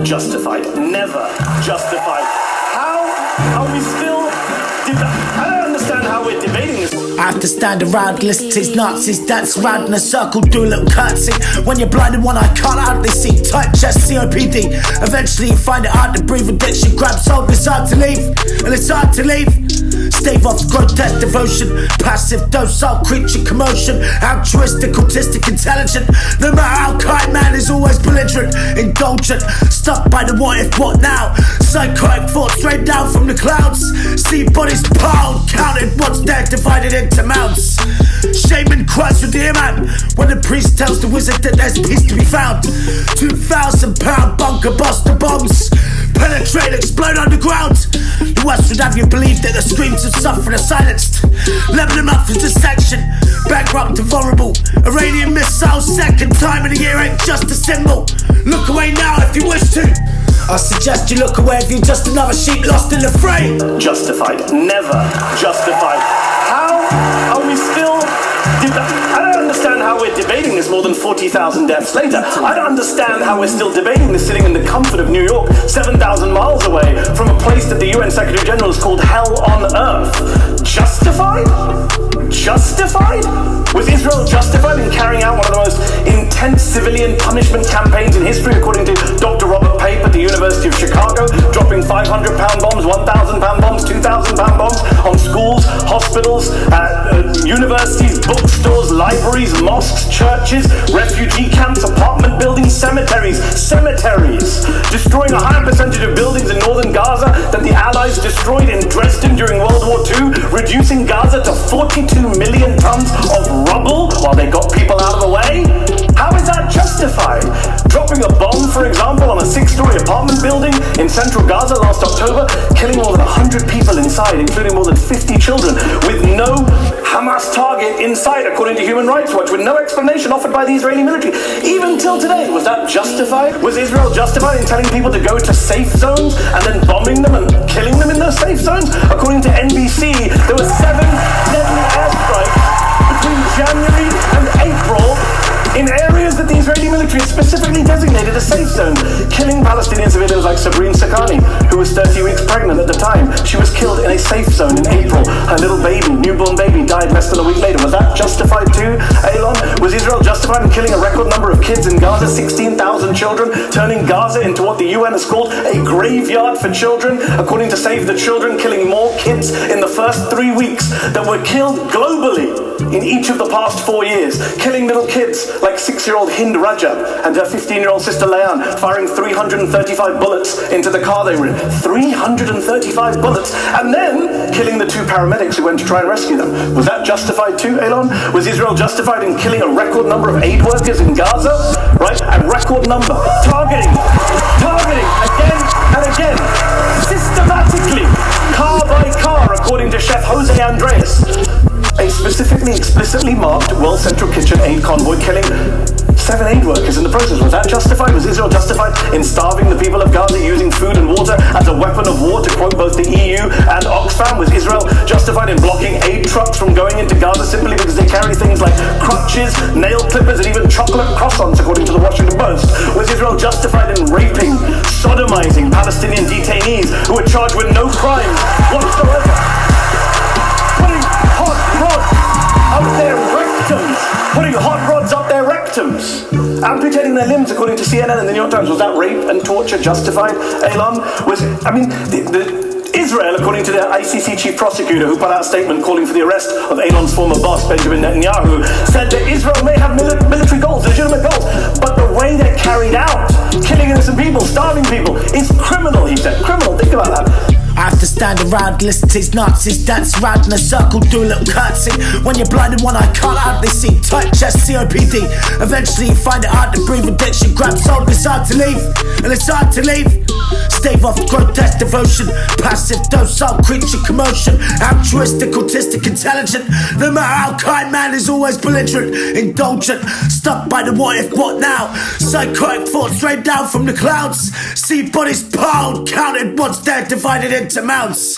justified. Never justified. How are we still... I don't understand how we're debating this. I have to stand around, listen to these Nazis dance around in a circle, do a little curtsy. When you're blind in one eye, can't hardly see. Tight chest, COPD. Eventually you find it hard to breathe. Addiction grabs hold, it's hard to leave. And it's hard to leave. Stave off grotesque devotion. Passive docile creature commotion. Altruistic, autistic, intelligent. No matter how kind, man is always belligerent. Indulgent, stuck by the what if, what now. Psychotic thoughts rain down from the clouds. See bodies piled, counted, what's there, divided into mounts. Shaman cries with the imam when the priest tells the wizard that there's peace to be found. 2,000-pound bunker buster bombs penetrate, explode underground. The West would have you believe that the screams of suffering are silenced. Level them up for dissection, bankrupt and vulnerable. Iranian missiles, second time in a year ain't just a symbol. Look away now if you wish to. I suggest you look away if you're just another sheep lost in the fray. Justified. Never justified. How are we still... I don't understand how we're debating this more than 40,000 deaths later. I don't understand how we're still debating this sitting in the comfort of New York, 7,000 miles away from a place that the UN Secretary General has called hell on earth. Justified? Justified? Was Israel justified in carrying out one of the most intense civilian punishment campaigns in history, according to Dr. Robert Pape at the University of Chicago, dropping 500-pound bombs, 1,000-pound bombs, 2,000-pound bombs on schools, hospitals, universities, bookstores, libraries, mosques, churches, refugee camps, apartment buildings, cemeteries, destroying a higher percentage of buildings in northern Gaza than the Allies destroyed in Dresden during World War II, reducing Gaza to 42 million tons of rubble while they got people out of the way? How is that justified? Dropping a bomb, for example, on a 6-story apartment building in central Gaza last October, killing more than 100 people inside, including more than 50 children, with no Hamas target inside, according to Human Rights Watch, with no explanation offered by the Israeli military. Even till today, was that justified? Was Israel justified in telling people to go to safe zones and then bombing them and killing them in those safe zones? According to NBC, there were 7 deadly airstrikes between January and April in areas that the Israeli military specifically designated as safe zones, killing Palestinian civilians like Sabrine Sakani, who was 30 weeks pregnant at the time. She was killed in a safe zone in April. Her little baby, newborn baby, died less than a week later. Was that justified too, Elon? Was Israel justified in killing a record number of kids in Gaza, 16,000 children, turning Gaza into what the UN has called a graveyard for children? According to Save the Children, killing more kids in the first 3 weeks that were killed globally in each of the past 4 years, killing little kids like 6-year-old Hind Rajab and her 15-year-old sister Leanne, firing 335 bullets into the car they were in. 335 bullets, and then killing the 2 paramedics who went to try and rescue them. Was that justified too, Elon? Was Israel justified in killing a record number of aid workers in Gaza? Right? A record number. Targeting again and again, systematically, car by car, according to Chef Jose Andres. A specifically, explicitly marked World Central Kitchen aid convoy killing 7 aid workers in the process. Was that justified? Was Israel justified in starving the people of Gaza, using food and water as a weapon of war, to quote both the EU and Oxfam? Was Israel justified in blocking aid trucks from going into Gaza simply because they carry things like crutches, nail clippers, and even chocolate croissants, according to the Washington Post? Was Israel justified in raping, sodomizing Palestinian detainees who were charged with no crimes whatsoever? Putting hot rods up their rectums, amputating their limbs, according to CNN and the New York Times. Was that rape and torture justified, Elon? Israel, according to the ICC chief prosecutor, who put out a statement calling for the arrest of Elon's former boss, Benjamin Netanyahu, said that Israel may have military goals, legitimate goals, but the way they're carried out, killing innocent people, starving people, is criminal, he said. Criminal, think about that. I have to stand around, listen to these Nazis dance around in a circle, do a little curtsy. When you're blind in one eye, can't hardly see. Tight chest, COPD. Eventually you find it hard to breathe. Addiction grabs hold, it's hard to leave. And it's hard to leave. Stave off grotesque devotion. Passive docile creature commotion. Altruistic, autistic, intelligent. No matter how kind, man is always belligerent. Indulgent, stuck by the what if, what now. Psychotic thoughts rain down from the clouds. See bodies piled, counted, what's there, divided into mounts.